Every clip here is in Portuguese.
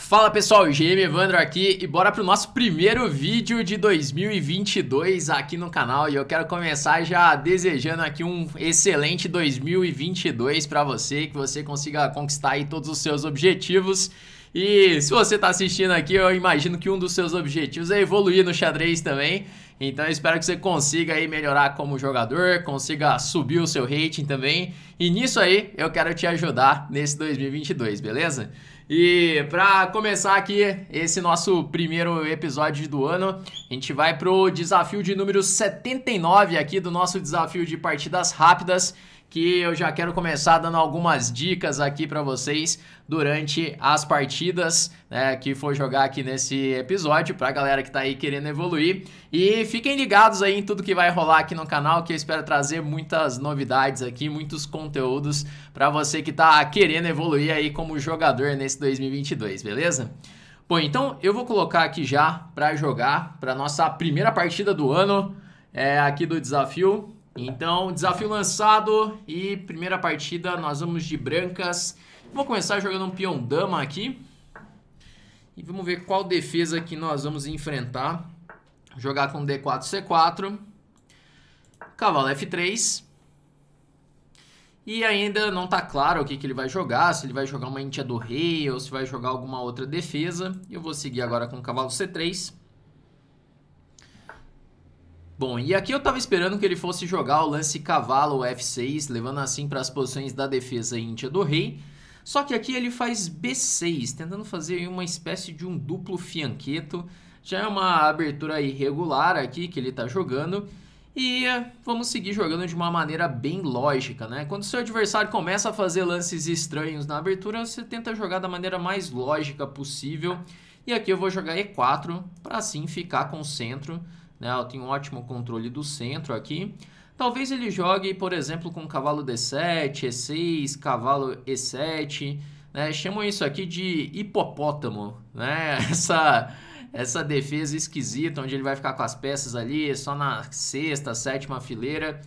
Fala pessoal, GM Evandro aqui e bora pro nosso primeiro vídeo de 2022 aqui no canal. E eu quero começar já desejando aqui um excelente 2022 para você, que você consiga conquistar aí todos os seus objetivos. E se você tá assistindo aqui, eu imagino que um dos seus objetivos é evoluir no xadrez também. Então eu espero que você consiga aí melhorar como jogador, consiga subir o seu rating também. E nisso aí eu quero te ajudar nesse 2022, beleza? E para começar aqui esse nosso primeiro episódio do ano, a gente vai pro desafio de número 79 aqui do nosso desafio de partidas rápidas, que eu já quero começar dando algumas dicas aqui para vocês durante as partidas, né, que for jogar aqui nesse episódio, pra galera que tá aí querendo evoluir. E fiquem ligados aí em tudo que vai rolar aqui no canal, que eu espero trazer muitas novidades aqui, muitos conteúdos para você que tá querendo evoluir aí como jogador nesse 2022, beleza? Bom, então eu vou colocar aqui já para jogar para nossa primeira partida do ano aqui do desafio. Então, desafio lançado e primeira partida, nós vamos de brancas. Vou começar jogando um peão dama aqui. E vamos ver qual defesa que nós vamos enfrentar. Jogar com D4, C4. Cavalo F3. E ainda não tá claro o que ele vai jogar. Se ele vai jogar uma íntia do rei ou se vai jogar alguma outra defesa. Eu vou seguir agora com cavalo C3. Bom, e aqui eu tava esperando que ele fosse jogar o lance cavalo F6, levando assim para as posições da defesa íntia do rei. Só que aqui ele faz B6, tentando fazer uma espécie de um duplo fianqueto. Já é uma abertura irregular aqui que ele tá jogando. E vamos seguir jogando de uma maneira bem lógica, né? Quando o seu adversário começa a fazer lances estranhos na abertura, você tenta jogar da maneira mais lógica possível. E aqui eu vou jogar E4 para assim ficar com o centro. Eu tenho um ótimo controle do centro aqui. Talvez ele jogue, por exemplo, com cavalo D7, E6, cavalo E7. Chamam isso aqui de hipopótamo, né? Essa defesa esquisita, onde ele vai ficar com as peças ali só na sexta, sétima fileira.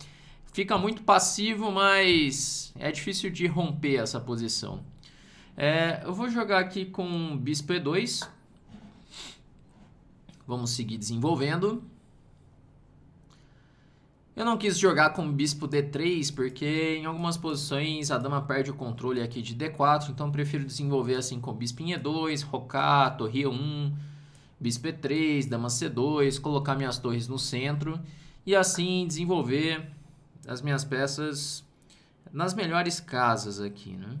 Fica muito passivo, mas é difícil de romper essa posição. Eu vou jogar aqui com bispo E2. Vamos seguir desenvolvendo. Eu não quis jogar com bispo D3 porque em algumas posições a dama perde o controle aqui de D4, então prefiro desenvolver assim com bispo em E2, rocar, torre E1, bispo E3, dama C2, colocar minhas torres no centro e assim desenvolver as minhas peças nas melhores casas aqui, né?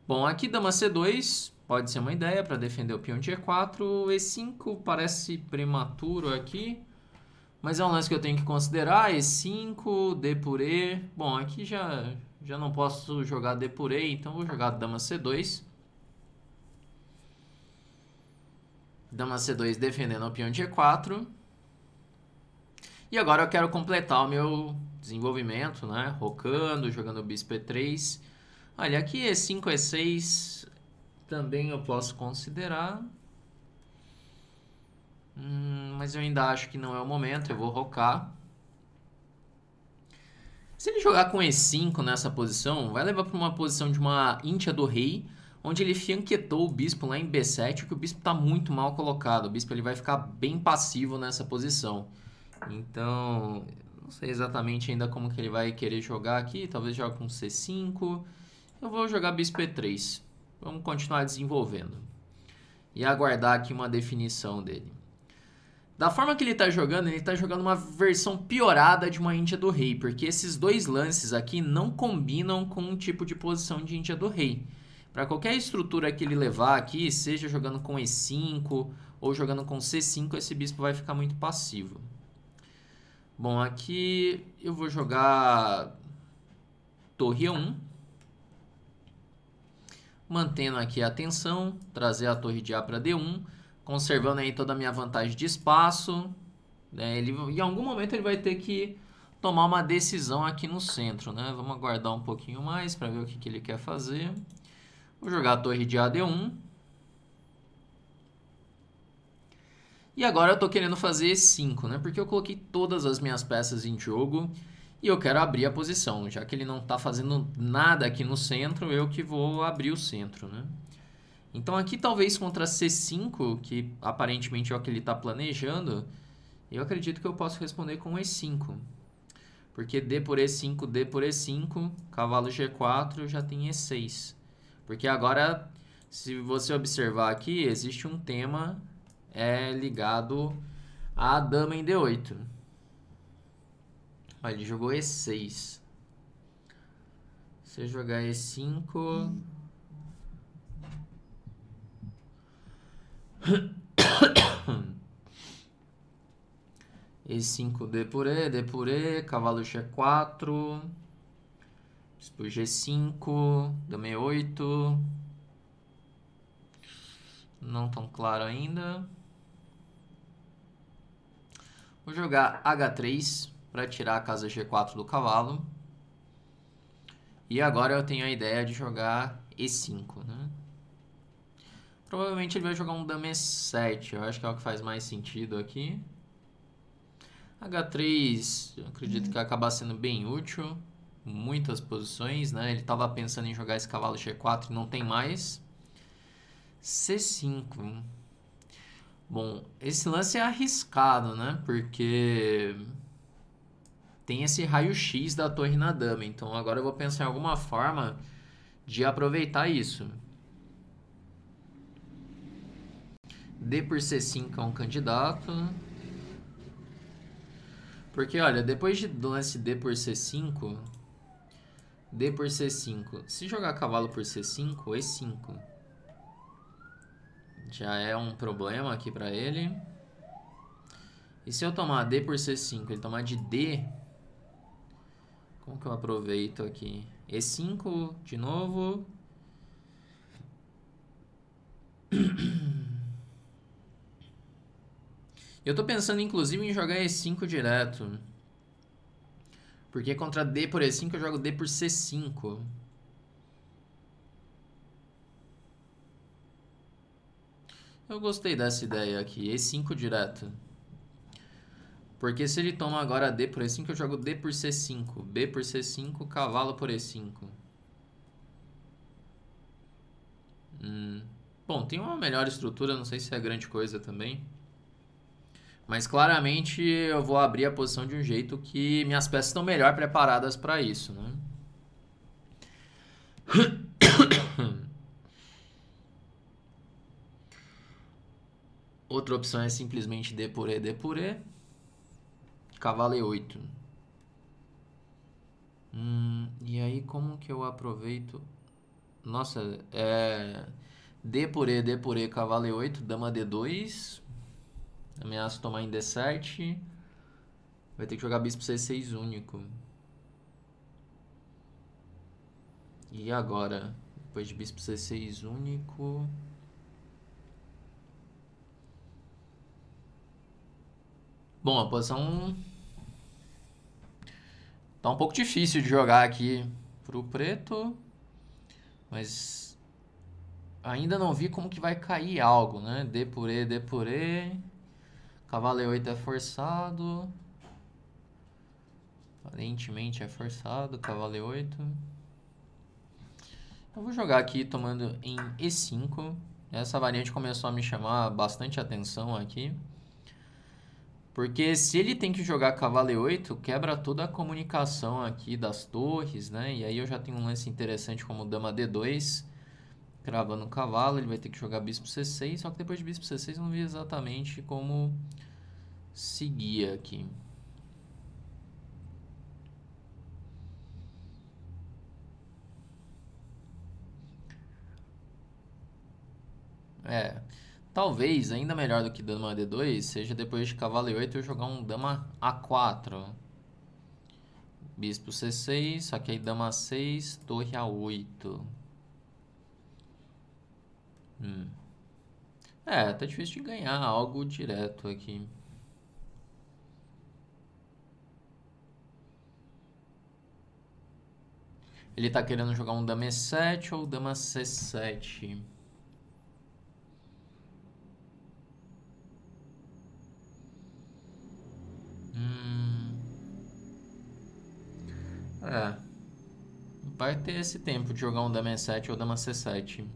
Bom, aqui dama C2 pode ser uma ideia para defender o peão de E4, E5 parece prematuro aqui. Mas é um lance que eu tenho que considerar, E5, D por E. Bom, aqui já não posso jogar D por E, então vou jogar dama C2. Dama C2 defendendo o peão de E4. E agora eu quero completar o meu desenvolvimento, né? Rocando, jogando bispo E3. Olha, aqui E5, E6 também eu posso considerar. Mas eu ainda acho que não é o momento, eu vou rocar. Se ele jogar com E5 nessa posição, vai levar para uma posição de uma íntia do rei, onde ele fianquetou o bispo lá em B7, que o bispo está muito mal colocado. O bispo ele vai ficar bem passivo nessa posição. Então, não sei exatamente ainda como que ele vai querer jogar aqui. Talvez jogue com C5. Eu vou jogar bispo E3. Vamos continuar desenvolvendo. E aguardar aqui uma definição dele. Da forma que ele está jogando uma versão piorada de uma íntia do rei, porque esses dois lances aqui não combinam com um tipo de posição de íntia do rei. Para qualquer estrutura que ele levar aqui, seja jogando com E5 ou jogando com C5, esse bispo vai ficar muito passivo. Bom, aqui eu vou jogar torre E1, mantendo aqui a atenção, trazer a torre de A para D1, conservando aí toda a minha vantagem de espaço, né? Em algum momento ele vai ter que tomar uma decisão aqui no centro, né? Vamos aguardar um pouquinho mais para ver o que ele quer fazer. Vou jogar a torre de AD1. E agora eu estou querendo fazer E5, né? Porque eu coloquei todas as minhas peças em jogo e eu quero abrir a posição. Já que ele não está fazendo nada aqui no centro, eu que vou abrir o centro, né? Então aqui talvez contra C5, que aparentemente é o que ele está planejando, eu acredito que eu posso responder com E5. Porque D por E5, D por E5, cavalo G4 já tem E6. Porque agora, se você observar aqui, existe um tema ligado à dama em D8. Olha, ele jogou E6. Se eu jogar E5... E5, D por E, cavalo G4, depois G5, dama E8, não tão claro ainda. Vou jogar H3 para tirar a casa G4 do cavalo. E agora eu tenho a ideia de jogar E5, né? Provavelmente ele vai jogar um dama E7, eu acho que é o que faz mais sentido aqui. H3, eu acredito que vai acabar sendo bem útil. Muitas posições, né? Ele estava pensando em jogar esse cavalo G4 e não tem mais. C5. Bom, esse lance é arriscado, né? Porque tem esse raio-x da torre na dama. Então agora eu vou pensar em alguma forma de aproveitar isso. D por C5 é um candidato. Porque, olha, depois do lance D por C5... D por C5. Se jogar cavalo por C5, E5. Já é um problema aqui pra ele. E se eu tomar D por C5, ele tomar de D... Como que eu aproveito aqui? E5 de novo. Eu tô pensando, inclusive, em jogar E5 direto. Porque contra D por E5 eu jogo D por C5. Eu gostei dessa ideia aqui, E5 direto. Porque se ele toma agora D por E5, eu jogo D por C5. B por C5, cavalo por E5. Bom, tem uma melhor estrutura, não sei se é grande coisa também. Mas claramente eu vou abrir a posição de um jeito que minhas peças estão melhor preparadas para isso, né? Outra opção é simplesmente D por E, D por E. Cavalo E8. E aí como que eu aproveito... Nossa, D por E, cavalo E8, dama D2. Ameaço tomar em D7. Vai ter que jogar bispo C6 único. E agora? Depois de bispo C6 único... Bom, a posição... Tá um pouco difícil de jogar aqui pro preto. Mas... Ainda não vi como que vai cair algo, né? D por E, D por E... Cavalo E8 é forçado. Aparentemente é forçado. Cavalo E8. Eu vou jogar aqui tomando em E5. Essa variante começou a me chamar bastante atenção aqui. Porque se ele tem que jogar cavalo E8, quebra toda a comunicação aqui das torres, né? E aí eu já tenho um lance interessante como dama D2. Cravando o cavalo, ele vai ter que jogar bispo C6. Só que depois de bispo C6 eu não vi exatamente como seguir aqui. Talvez ainda melhor do que dama D2 seja depois de cavalo E8 eu jogar um dama A4. Bispo C6, só que aí dama A6, torre A8. Tá difícil de ganhar algo direto aqui. Ele tá querendo jogar um dama E7 ou dama C7. Vai ter esse tempo de jogar um dama E7 ou dama C7.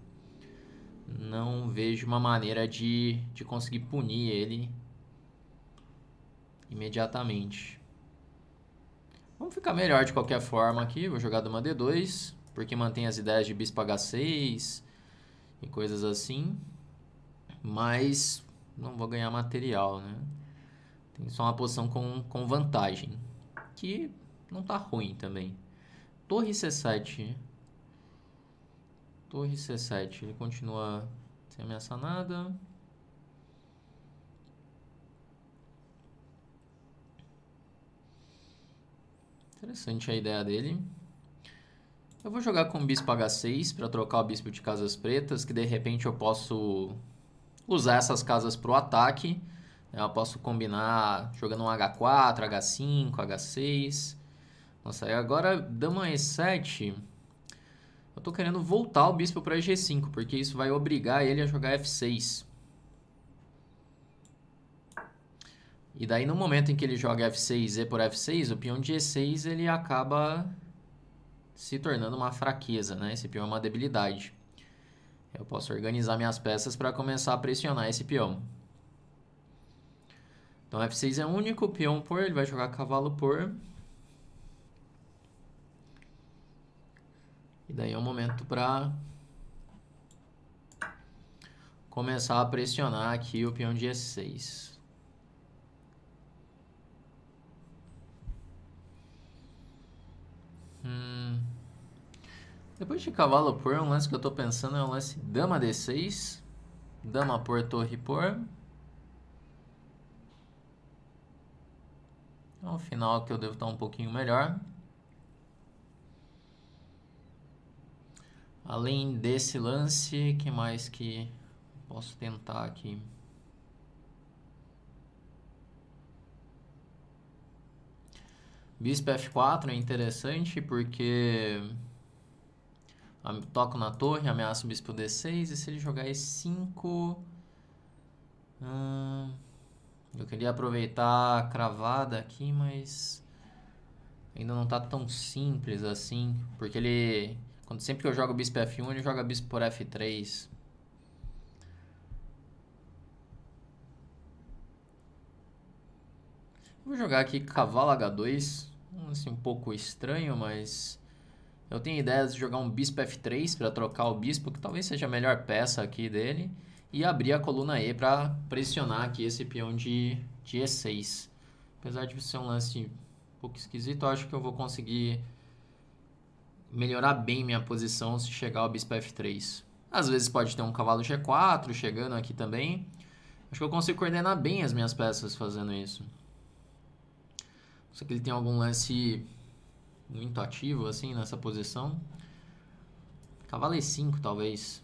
não vejo uma maneira de conseguir punir ele imediatamente. Vamos ficar melhor de qualquer forma aqui. Vou jogar dama D2, porque mantém as ideias de bispo H6 e coisas assim. Mas não vou ganhar material, né? Tem só uma posição com vantagem, que não tá ruim também. Torre C7. Torre C7. Ele continua sem ameaçar nada. Interessante a ideia dele. Eu vou jogar com o bispo H6 para trocar o bispo de casas pretas, que de repente eu posso usar essas casas para o ataque. Eu posso combinar jogando um H4, H5, H6. Nossa, e agora dama E7. Eu tô querendo voltar o bispo para G5, porque isso vai obrigar ele a jogar F6. E daí no momento em que ele joga F6 e por F6, o peão de E6 ele acaba se tornando uma fraqueza, né? Esse peão é uma debilidade. Eu posso organizar minhas peças para começar a pressionar esse peão. Então F6 é único, peão por, ele vai jogar cavalo por. E daí é o momento para começar a pressionar aqui o peão de E6. Depois de cavalo por, um lance que eu tô pensando é um lance dama D6, dama por, torre por. É um final que eu devo estar um pouquinho melhor. Além desse lance, que mais que posso tentar aqui? Bispo F4 é interessante porque toco na torre, ameaço o bispo D6 e se ele jogar E5... eu queria aproveitar a cravada aqui, mas ainda não tá tão simples assim, porque ele... sempre que eu jogo bispo F1, ele joga bispo por F3. Vou jogar aqui cavalo H2, assim, um pouco estranho, mas eu tenho ideias de jogar um bispo F3 para trocar o bispo, que talvez seja a melhor peça aqui dele, e abrir a coluna E para pressionar aqui esse peão de E6. Apesar de ser um lance um pouco esquisito, eu acho que eu vou conseguir melhorar bem minha posição se chegar ao bispo F3. Às vezes pode ter um cavalo G4 chegando aqui também. Acho que eu consigo coordenar bem as minhas peças fazendo isso. Só que ele tem algum lance muito ativo assim nessa posição. Cavalo E5 talvez.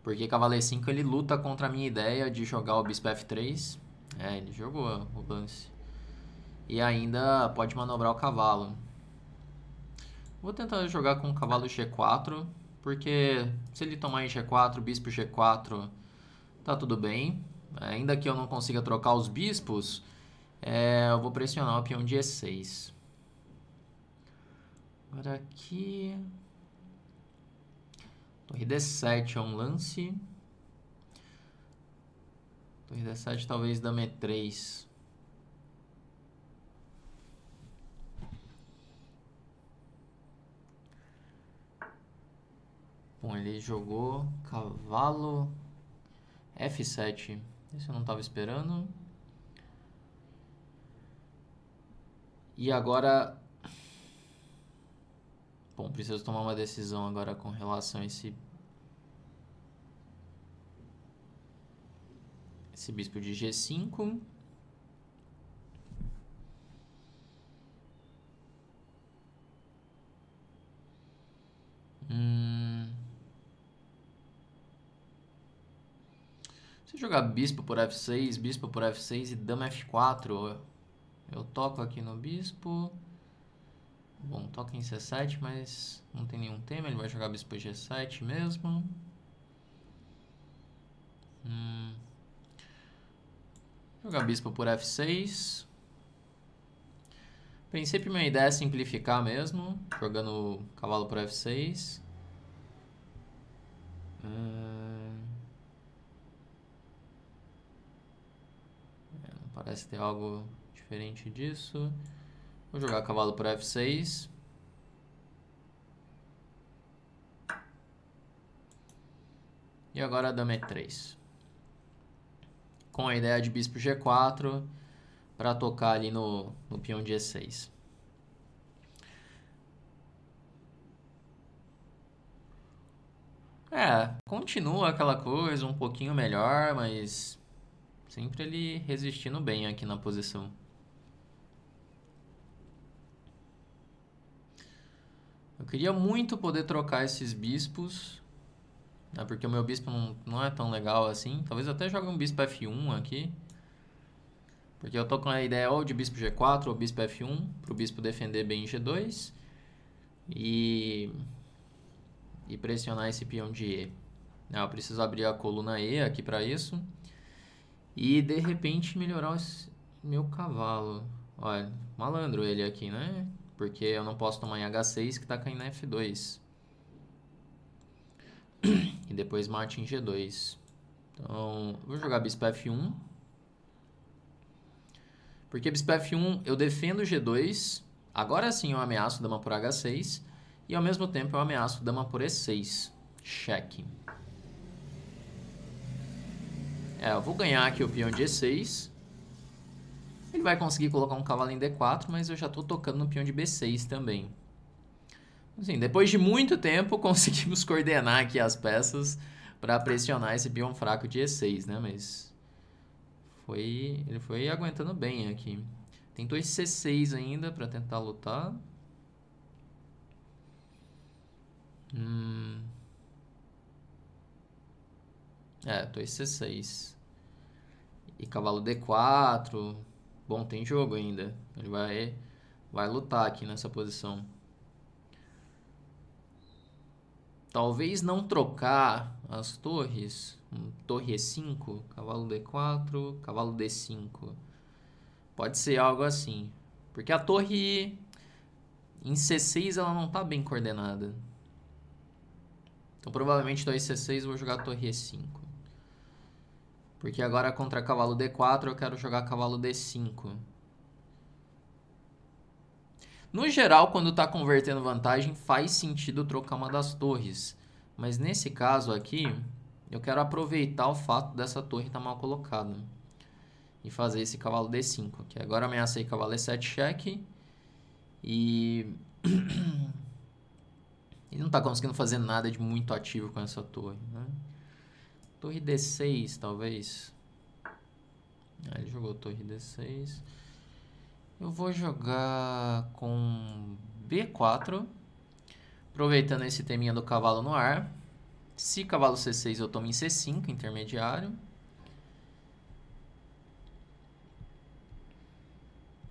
Porque cavalo E5 ele luta contra a minha ideia de jogar o bispo F3. É, ele jogou o lance. E ainda pode manobrar o cavalo. Vou tentar jogar com o cavalo G4. Porque se ele tomar em G4, bispo G4, tá tudo bem. Ainda que eu não consiga trocar os bispos, eu vou pressionar o peão de E6. Agora aqui... torre D7 é um lance. Torre D7 talvez dama E3. Bom, ele jogou cavalo F7. Esse eu não estava esperando. E agora... bom, preciso tomar uma decisão agora com relação a esse bispo de G5. Se eu jogar bispo por F6 e dama F4, eu toco aqui no bispo. Bom, toca em C7, mas não tem nenhum tema, ele vai jogar bispo G7 mesmo. Jogar bispo por F6. A princípio minha ideia é simplificar mesmo, jogando cavalo por F6. Parece ter algo diferente disso. Vou jogar cavalo por F6. E agora dama E3. Com a ideia de bispo G4 para tocar ali no peão de E6. Continua aquela coisa um pouquinho melhor, mas sempre ele resistindo bem aqui na posição. Eu queria muito poder trocar esses bispos, né, porque o meu bispo não é tão legal assim. Talvez eu até jogue um bispo F1 aqui. Porque eu tô com a ideia ou de bispo G4 ou bispo F1, para o bispo defender bem em G2. E pressionar esse peão de E. Eu preciso abrir a coluna E aqui para isso. E de repente melhorar o meu cavalo. Olha, malandro ele aqui, né? Porque eu não posso tomar em H6 que tá caindo em F2. E depois mate em G2. Então, vou jogar bispo F1. Porque bispo F1 eu defendo G2. Agora sim eu ameaço dama por H6. E ao mesmo tempo eu ameaço dama por E6. Cheque. Eu vou ganhar aqui o peão de E6. Ele vai conseguir colocar um cavalo em D4, mas eu já estou tocando no peão de B6 também. Assim, depois de muito tempo, conseguimos coordenar aqui as peças para pressionar esse peão fraco de E6, né? Mas ele foi aguentando bem aqui. Tentou esse C6 ainda para tentar lutar. Tô esse C6. E cavalo D4. Bom, tem jogo ainda. Ele vai lutar aqui nessa posição. Talvez não trocar as torres. Torre E5, cavalo D4, cavalo D5. Pode ser algo assim. Porque a torre em C6 ela não está bem coordenada. Então provavelmente torre C6 eu vou jogar torre E5. Porque agora contra cavalo D4 eu quero jogar cavalo D5. No geral, quando está convertendo vantagem, faz sentido trocar uma das torres. Mas nesse caso aqui, eu quero aproveitar o fato dessa torre estar mal colocada. E fazer esse cavalo D5. Que agora ameacei cavalo E7 cheque. E ele não está conseguindo fazer nada de muito ativo com essa torre, né? Torre D6, talvez. Ele jogou torre D6. Eu vou jogar com B4. Aproveitando esse teminha do cavalo no ar. Se cavalo C6 eu tomo em C5, intermediário.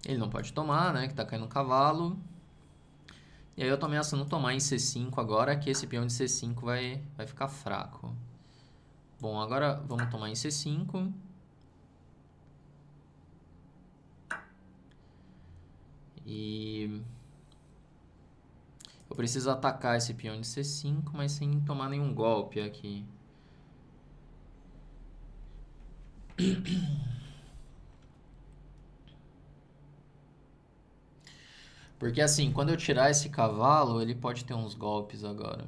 Ele não pode tomar, né? Que tá caindo um cavalo. E aí eu tô ameaçando tomar em C5 agora, que esse peão de C5 vai ficar fraco. Bom, agora vamos tomar em C5. E eu preciso atacar esse peão de C5, mas sem tomar nenhum golpe aqui. Porque assim, quando eu tirar esse cavalo, ele pode ter uns golpes agora.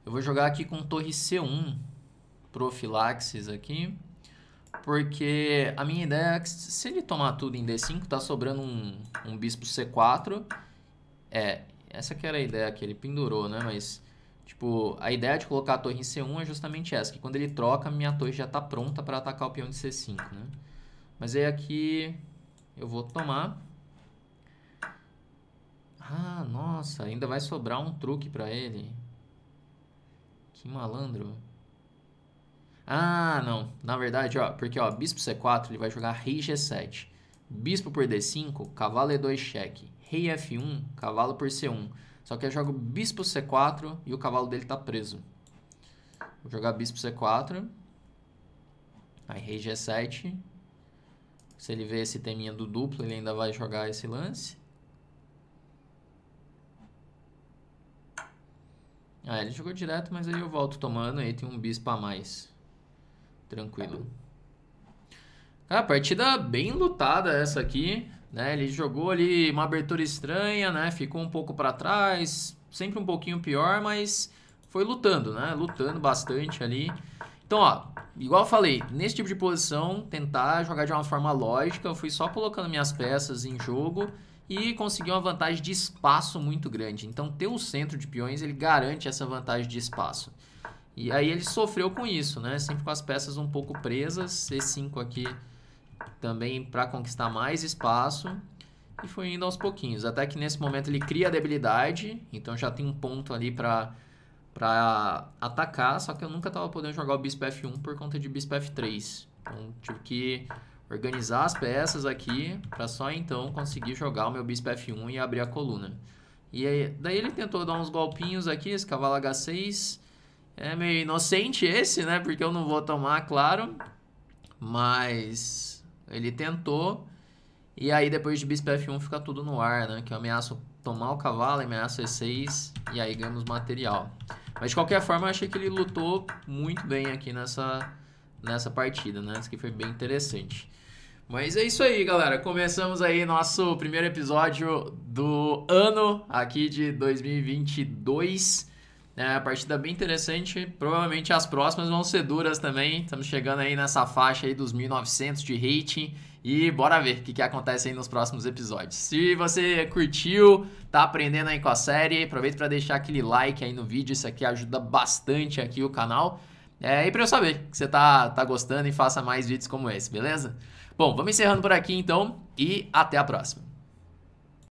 Eu vou jogar aqui com torre C1, profilaxis aqui. Porque a minha ideia é que se ele tomar tudo em D5, tá sobrando um bispo C4. Essa que era a ideia que ele pendurou, né? Mas, tipo, a ideia de colocar a torre em C1 é justamente essa. Que quando ele troca, minha torre já tá pronta para atacar o peão de C5, né? Mas aí aqui eu vou tomar. Ah, nossa, ainda vai sobrar um truque para ele. Que malandro. Ah, não. Na verdade, ó, porque ó, bispo C4 ele vai jogar rei G7. Bispo por D5, cavalo E2 cheque. Rei F1, cavalo por C1. Só que eu jogo bispo C4 e o cavalo dele tá preso. Vou jogar bispo C4. Aí rei G7. Se ele vê esse teminha do duplo, ele ainda vai jogar esse lance. Ah, ele jogou direto, mas aí eu volto tomando. Aí tem um bispo a mais. Tranquilo. Cara, partida bem lutada essa aqui, né? Ele jogou ali uma abertura estranha, né? Ficou um pouco pra trás, sempre um pouquinho pior, mas foi lutando, né? Lutando bastante ali. Então, ó, igual eu falei, nesse tipo de posição, tentar jogar de uma forma lógica, eu fui só colocando minhas peças em jogo e consegui uma vantagem de espaço muito grande. Então, ter o centro de peões, ele garante essa vantagem de espaço. E aí ele sofreu com isso, né? Sempre com as peças um pouco presas, C5 aqui também para conquistar mais espaço. E foi indo aos pouquinhos, até que nesse momento ele cria a debilidade, então já tem um ponto ali para atacar, só que eu nunca estava podendo jogar o bispo F1 por conta de bispo F3. Então tive que organizar as peças aqui para só então conseguir jogar o meu bispo F1 e abrir a coluna. E aí, daí ele tentou dar uns golpinhos aqui, esse cavalo H6. É meio inocente esse, né? Porque eu não vou tomar, claro. Mas ele tentou. E aí depois de bispo F1 fica tudo no ar, né? Que eu ameaço tomar o cavalo, ameaço E6 e aí ganhamos material. Mas de qualquer forma eu achei que ele lutou muito bem aqui nessa partida, né? Isso aqui foi bem interessante. Mas é isso aí, galera. Começamos aí nosso primeiro episódio do ano aqui de 2022. É uma partida bem interessante. Provavelmente as próximas vão ser duras também. Estamos chegando aí nessa faixa aí dos 1900 de rating. E bora ver o que acontece aí nos próximos episódios. Se você curtiu, tá aprendendo aí com a série, aproveita para deixar aquele like aí no vídeo. Isso aqui ajuda bastante aqui o canal. E para eu saber que você tá gostando e faça mais vídeos como esse, beleza? Bom, vamos encerrando por aqui então e até a próxima.